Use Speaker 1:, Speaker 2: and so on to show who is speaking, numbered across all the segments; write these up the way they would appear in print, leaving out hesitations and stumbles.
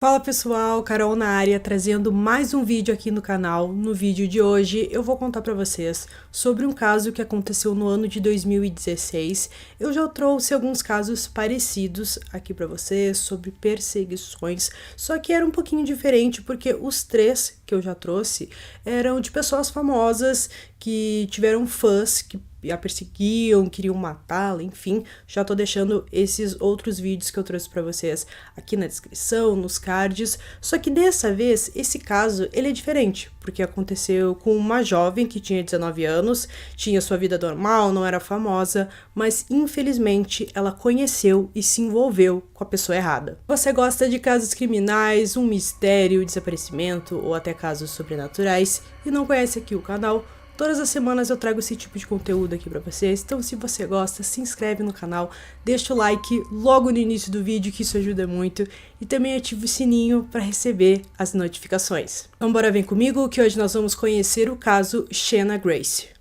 Speaker 1: Fala pessoal, Carol na área, trazendo mais um vídeo aqui no canal. No vídeo de hoje eu vou contar pra vocês sobre um caso que aconteceu no ano de 2016. Eu já trouxe alguns casos parecidos aqui pra vocês sobre perseguições, só que era um pouquinho diferente porque os três que eu já trouxe eram de pessoas famosas que tiveram fãs que a perseguiam, queriam matá-la, enfim. Já tô deixando esses outros vídeos que eu trouxe pra vocês aqui na descrição, nos cards. Só que dessa vez, esse caso, ele é diferente, porque aconteceu com uma jovem que tinha 19 anos, tinha sua vida normal, não era famosa, mas infelizmente ela conheceu e se envolveu com a pessoa errada. Você gosta de casos criminais, um mistério, desaparecimento ou até casos sobrenaturais e não conhece aqui o canal? Todas as semanas eu trago esse tipo de conteúdo aqui pra vocês, então se você gosta, se inscreve no canal, deixa o like logo no início do vídeo, que isso ajuda muito, e também ativa o sininho para receber as notificações. Então bora vem comigo, que hoje nós vamos conhecer o caso Shanna Grace.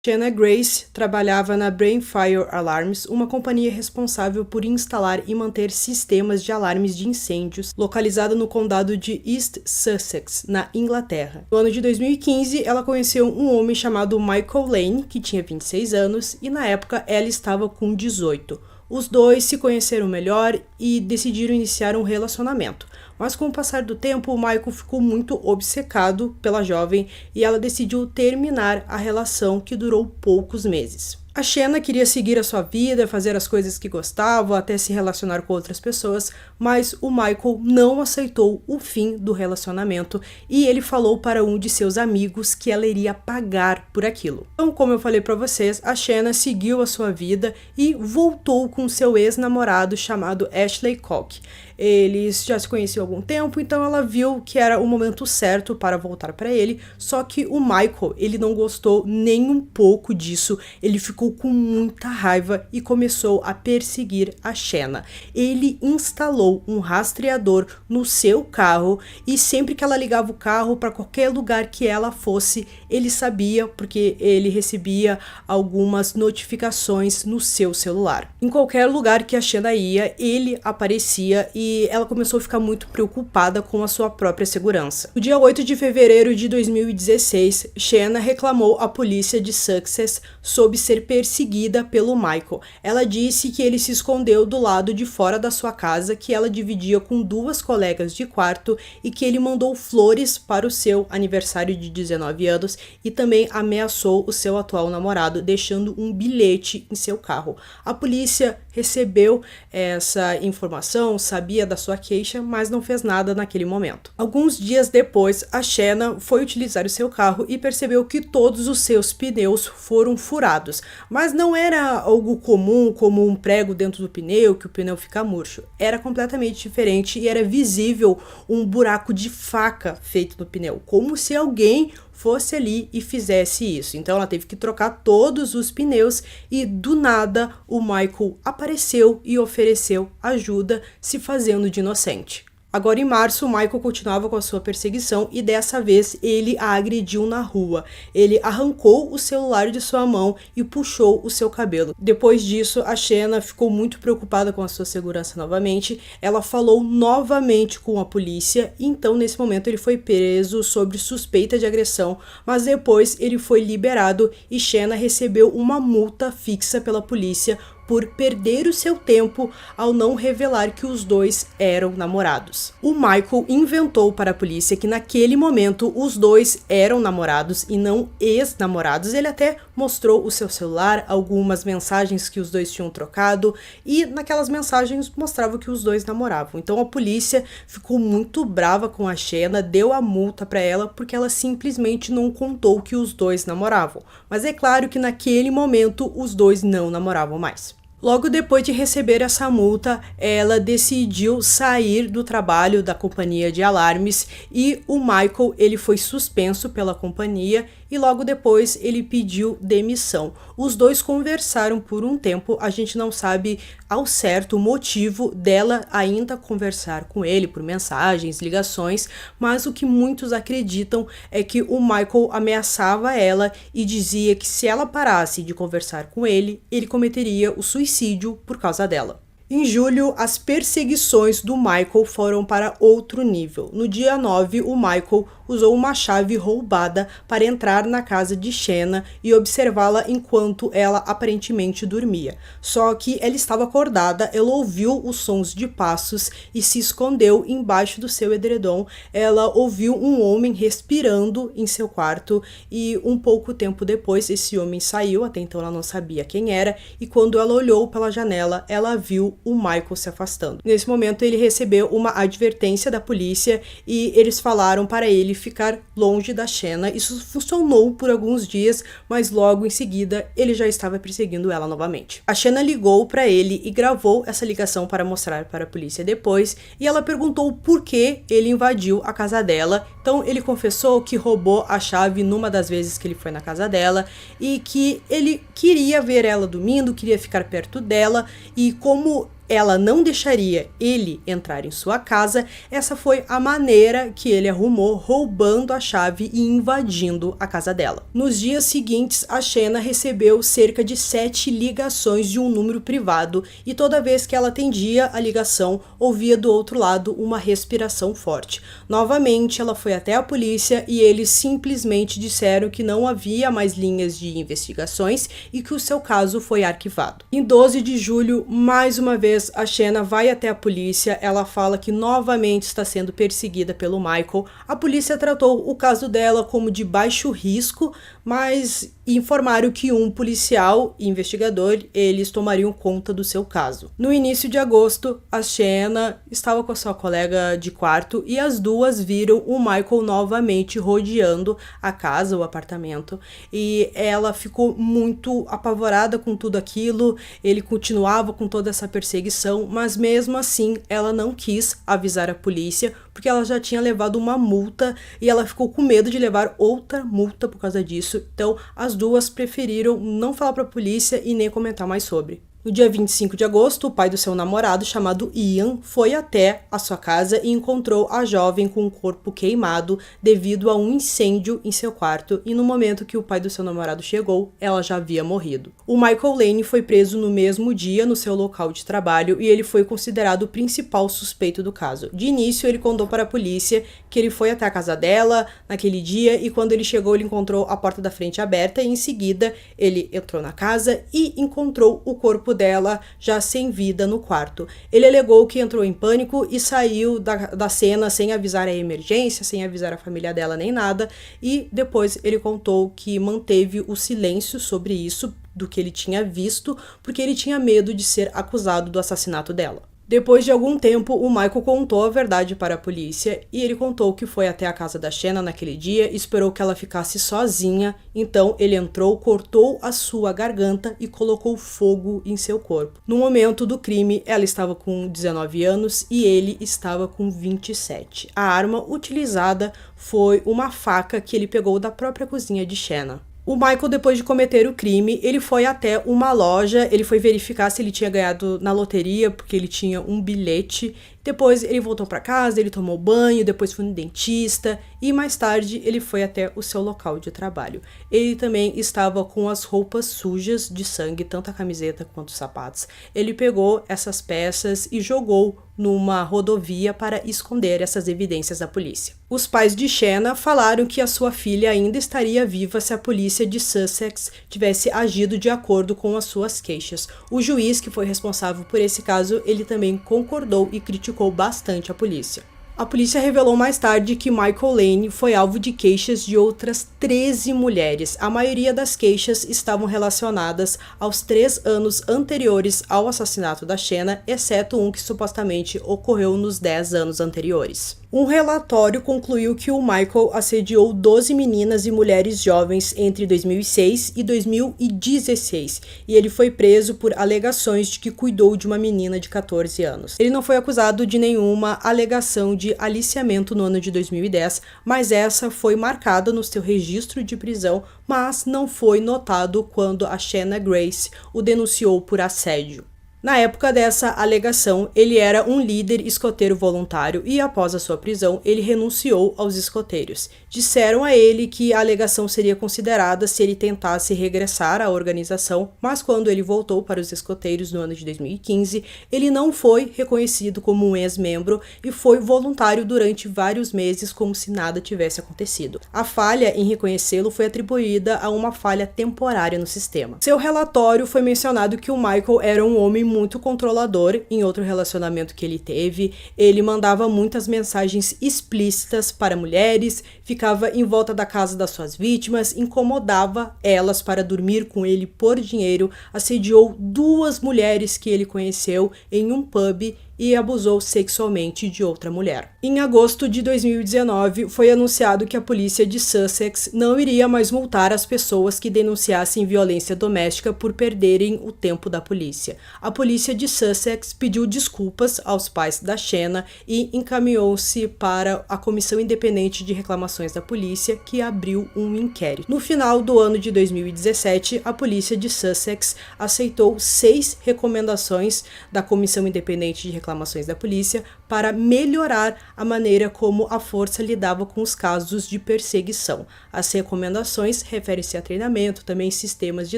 Speaker 1: Shanna Grace trabalhava na Brainfire Alarms, uma companhia responsável por instalar e manter sistemas de alarmes de incêndios, localizada no condado de East Sussex, na Inglaterra. No ano de 2015, ela conheceu um homem chamado Michael Lane, que tinha 26 anos, e na época ela estava com 18. Os dois se conheceram melhor e decidiram iniciar um relacionamento. Mas com o passar do tempo, o Michael ficou muito obcecado pela jovem e ela decidiu terminar a relação, que durou poucos meses. A Shanna queria seguir a sua vida, fazer as coisas que gostava, até se relacionar com outras pessoas, mas o Michael não aceitou o fim do relacionamento e ele falou para um de seus amigos que ela iria pagar por aquilo. Então, como eu falei para vocês, a Shanna seguiu a sua vida e voltou com seu ex-namorado chamado Ashley Koch. Eles já se conheciam há algum tempo, então ela viu que era o momento certo para voltar para ele, só que o Michael, ele não gostou nem um pouco disso, ele ficou com muita raiva e começou a perseguir a Shanna. Ele instalou um rastreador no seu carro e sempre que ela ligava o carro para qualquer lugar que ela fosse, ele sabia, porque ele recebia algumas notificações no seu celular. Em qualquer lugar que a Shanna ia, ele aparecia e ela começou a ficar muito preocupada com a sua própria segurança. No dia 8 de fevereiro de 2016, Shanna reclamou à polícia de Sussex sobre ser perseguida pelo Michael. Ela disse que ele se escondeu do lado de fora da sua casa, que ela dividia com duas colegas de quarto e que ele mandou flores para o seu aniversário de 19 anos e também ameaçou o seu atual namorado, deixando um bilhete em seu carro. A polícia recebeu essa informação, sabia da sua queixa, mas não fez nada naquele momento. Alguns dias depois, a Shanna foi utilizar o seu carro e percebeu que todos os seus pneus foram furados, mas não era algo comum, como um prego dentro do pneu, que o pneu fica murcho. Era completamente diferente e era visível um buraco de faca feito no pneu, como se alguém fosse ali e fizesse isso. Então ela teve que trocar todos os pneus e do nada o Michael apareceu e ofereceu ajuda, se fazendo de inocente. Agora em março, o Michael continuava com a sua perseguição e dessa vez ele a agrediu na rua. Ele arrancou o celular de sua mão e puxou o seu cabelo. Depois disso, a Shanna ficou muito preocupada com a sua segurança novamente. Ela falou novamente com a polícia e então nesse momento ele foi preso sob suspeita de agressão, mas depois ele foi liberado e Shanna recebeu uma multa fixa pela polícia por perder o seu tempo ao não revelar que os dois eram namorados. O Michael inventou para a polícia que naquele momento os dois eram namorados e não ex-namorados. Ele até mostrou o seu celular, algumas mensagens que os dois tinham trocado e naquelas mensagens mostrava que os dois namoravam. Então a polícia ficou muito brava com a Shanna, deu a multa para ela porque ela simplesmente não contou que os dois namoravam. Mas é claro que naquele momento os dois não namoravam mais. Logo depois de receber essa multa, ela decidiu sair do trabalho da companhia de alarmes e o Michael ele foi suspenso pela companhia e logo depois ele pediu demissão. Os dois conversaram por um tempo, a gente não sabe ao certo o motivo dela ainda conversar com ele por mensagens, ligações, mas o que muitos acreditam é que o Michael ameaçava ela e dizia que se ela parasse de conversar com ele, ele cometeria o suicídio por causa dela. Em julho, as perseguições do Michael foram para outro nível. No dia 9, o Michael usou uma chave roubada para entrar na casa de Shanna e observá-la enquanto ela aparentemente dormia. Só que ela estava acordada, ela ouviu os sons de passos e se escondeu embaixo do seu edredom. Ela ouviu um homem respirando em seu quarto e um pouco tempo depois esse homem saiu, até então ela não sabia quem era, e quando ela olhou pela janela, ela viu o Michael se afastando. Nesse momento ele recebeu uma advertência da polícia e eles falaram para ele ficar longe da Shanna. Isso funcionou por alguns dias, mas logo em seguida ele já estava perseguindo ela novamente. A Shanna ligou para ele e gravou essa ligação para mostrar para a polícia depois, e ela perguntou por que ele invadiu a casa dela. Então ele confessou que roubou a chave numa das vezes que ele foi na casa dela e que ele queria ver ela dormindo, queria ficar perto dela, e como ela não deixaria ele entrar em sua casa, essa foi a maneira que ele arrumou, roubando a chave e invadindo a casa dela. Nos dias seguintes, a Shanna recebeu cerca de 7 ligações de um número privado e toda vez que ela atendia a ligação, ouvia do outro lado uma respiração forte. Novamente, ela foi até a polícia e eles simplesmente disseram que não havia mais linhas de investigações e que o seu caso foi arquivado. Em 12 de julho, mais uma vez, a Shanna vai até a polícia, ela fala que novamente está sendo perseguida pelo Michael. A polícia tratou o caso dela como de baixo risco, mas informaram que um policial e investigador, eles tomariam conta do seu caso. No início de agosto, a Shanna estava com a sua colega de quarto e as duas viram o Michael novamente rodeando a casa, o apartamento, e ela ficou muito apavorada com tudo aquilo. Ele continuava com toda essa perseguição, mas mesmo assim ela não quis avisar a polícia porque ela já tinha levado uma multa e ela ficou com medo de levar outra multa por causa disso. Então as duas preferiram não falar para a polícia e nem comentar mais sobre. No dia 25 de agosto, o pai do seu namorado, chamado Ian, foi até a sua casa e encontrou a jovem com o corpo queimado devido a um incêndio em seu quarto, e no momento que o pai do seu namorado chegou, ela já havia morrido. O Michael Lane foi preso no mesmo dia no seu local de trabalho e ele foi considerado o principal suspeito do caso. De início, ele contou para a polícia que ele foi até a casa dela naquele dia e quando ele chegou, ele encontrou a porta da frente aberta e em seguida ele entrou na casa e encontrou o corpo dela já sem vida no quarto. Ele alegou que entrou em pânico e saiu da cena sem avisar a emergência, sem avisar a família dela nem nada, e depois ele contou que manteve o silêncio sobre isso, do que ele tinha visto, porque ele tinha medo de ser acusado do assassinato dela. Depois de algum tempo, o Michael contou a verdade para a polícia e ele contou que foi até a casa da Shanna naquele dia e esperou que ela ficasse sozinha. Então ele entrou, cortou a sua garganta e colocou fogo em seu corpo. No momento do crime, ela estava com 19 anos e ele estava com 27. A arma utilizada foi uma faca que ele pegou da própria cozinha de Shanna. O Michael, depois de cometer o crime, ele foi até uma loja, ele foi verificar se ele tinha ganhado na loteria, porque ele tinha um bilhete. Depois ele voltou para casa, ele tomou banho, depois foi no dentista e mais tarde ele foi até o seu local de trabalho. Ele também estava com as roupas sujas de sangue, tanto a camiseta quanto os sapatos. Ele pegou essas peças e jogou numa rodovia para esconder essas evidências da polícia. Os pais de Shanna falaram que a sua filha ainda estaria viva se a polícia de Sussex tivesse agido de acordo com as suas queixas. O juiz que foi responsável por esse caso, ele também concordou e criticou bastante a polícia. A polícia revelou mais tarde que Michael Lane foi alvo de queixas de outras 13 mulheres. A maioria das queixas estavam relacionadas aos 3 anos anteriores ao assassinato da Shanna, exceto um que supostamente ocorreu nos 10 anos anteriores. Um relatório concluiu que o Michael assediou 12 meninas e mulheres jovens entre 2006 e 2016, e ele foi preso por alegações de que cuidou de uma menina de 14 anos. Ele não foi acusado de nenhuma alegação de de aliciamento no ano de 2010, mas essa foi marcada no seu registro de prisão, mas não foi notado quando a Shanna Grace o denunciou por assédio. Na época dessa alegação, ele era um líder escoteiro voluntário e, após a sua prisão, ele renunciou aos escoteiros. Disseram a ele que a alegação seria considerada se ele tentasse regressar à organização, mas quando ele voltou para os escoteiros no ano de 2015, ele não foi reconhecido como um ex-membro e foi voluntário durante vários meses como se nada tivesse acontecido. A falha em reconhecê-lo foi atribuída a uma falha temporária no sistema. Seu relatório foi mencionado que o Michael era um homem muito controlador. Em outro relacionamento que ele teve, ele mandava muitas mensagens explícitas para mulheres, ficava em volta da casa das suas vítimas, incomodava elas para dormir com ele por dinheiro, assediou 2 mulheres que ele conheceu em um pub e abusou sexualmente de outra mulher. Em agosto de 2019, foi anunciado que a polícia de Sussex não iria mais multar as pessoas que denunciassem violência doméstica por perderem o tempo da polícia. A polícia de Sussex pediu desculpas aos pais da Shanna e encaminhou-se para a Comissão Independente de Reclamações da Polícia, que abriu um inquérito. No final do ano de 2017, a polícia de Sussex aceitou 6 recomendações da Comissão Independente de Reclamações da polícia para melhorar a maneira como a força lidava com os casos de perseguição. As recomendações referem-se a treinamento, também sistemas de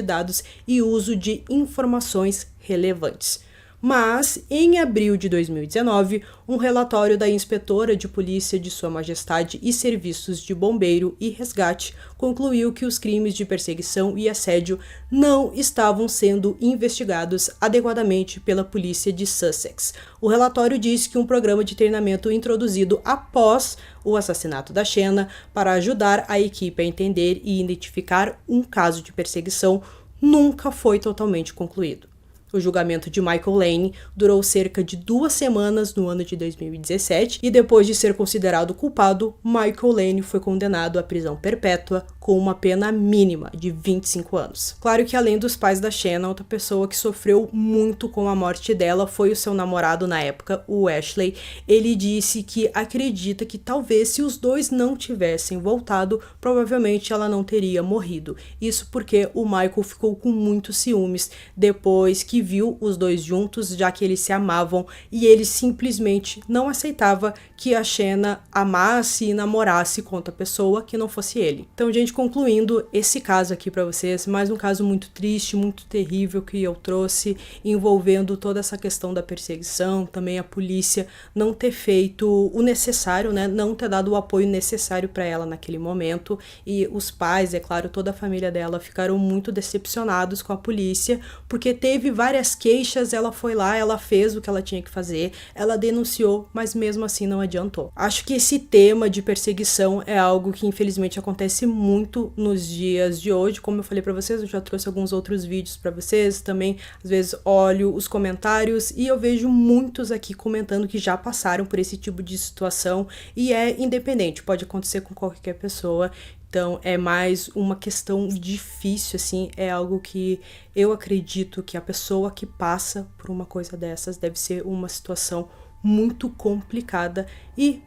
Speaker 1: dados e uso de informações relevantes. Mas, em abril de 2019, um relatório da Inspetora de Polícia de Sua Majestade e Serviços de Bombeiro e Resgate concluiu que os crimes de perseguição e assédio não estavam sendo investigados adequadamente pela polícia de Sussex. O relatório diz que um programa de treinamento introduzido após o assassinato da Shanna para ajudar a equipe a entender e identificar um caso de perseguição nunca foi totalmente concluído. O julgamento de Michael Lane durou cerca de 2 semanas no ano de 2017 e depois de ser considerado culpado, Michael Lane foi condenado à prisão perpétua com uma pena mínima de 25 anos. Claro que além dos pais da Shanna, outra pessoa que sofreu muito com a morte dela foi o seu namorado na época, o Ashley. Ele disse que acredita que talvez se os dois não tivessem voltado, provavelmente ela não teria morrido. Isso porque o Michael ficou com muitos ciúmes depois que viu os dois juntos, já que eles se amavam, e ele simplesmente não aceitava que a Shanna amasse e namorasse com outra pessoa que não fosse ele. Então, gente, concluindo esse caso aqui pra vocês, mais um caso muito triste, muito terrível que eu trouxe, envolvendo toda essa questão da perseguição, também a polícia não ter feito o necessário, né, não ter dado o apoio necessário para ela naquele momento, e os pais, é claro, toda a família dela ficaram muito decepcionados com a polícia, porque teve várias queixas, ela foi lá, ela fez o que ela tinha que fazer, ela denunciou, mas mesmo assim não adiantou. Acho que esse tema de perseguição é algo que infelizmente acontece muito nos dias de hoje. Como eu falei pra vocês, eu já trouxe alguns outros vídeos pra vocês, também às vezes olho os comentários e eu vejo muitos aqui comentando que já passaram por esse tipo de situação e é independente, pode acontecer com qualquer pessoa. Então, é mais uma questão difícil, assim, é algo que eu acredito que a pessoa que passa por uma coisa dessas deve ser uma situação muito complicada e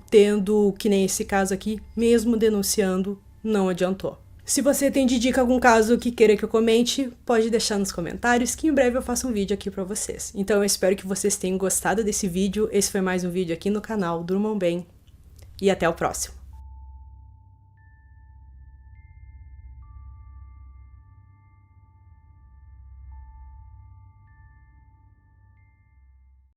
Speaker 1: tendo, que nem esse caso aqui, mesmo denunciando, não adiantou. Se você tem de dica algum caso que queira que eu comente, pode deixar nos comentários que em breve eu faço um vídeo aqui pra vocês. Então, eu espero que vocês tenham gostado desse vídeo. Esse foi mais um vídeo aqui no canal. Durmam bem e até o próximo.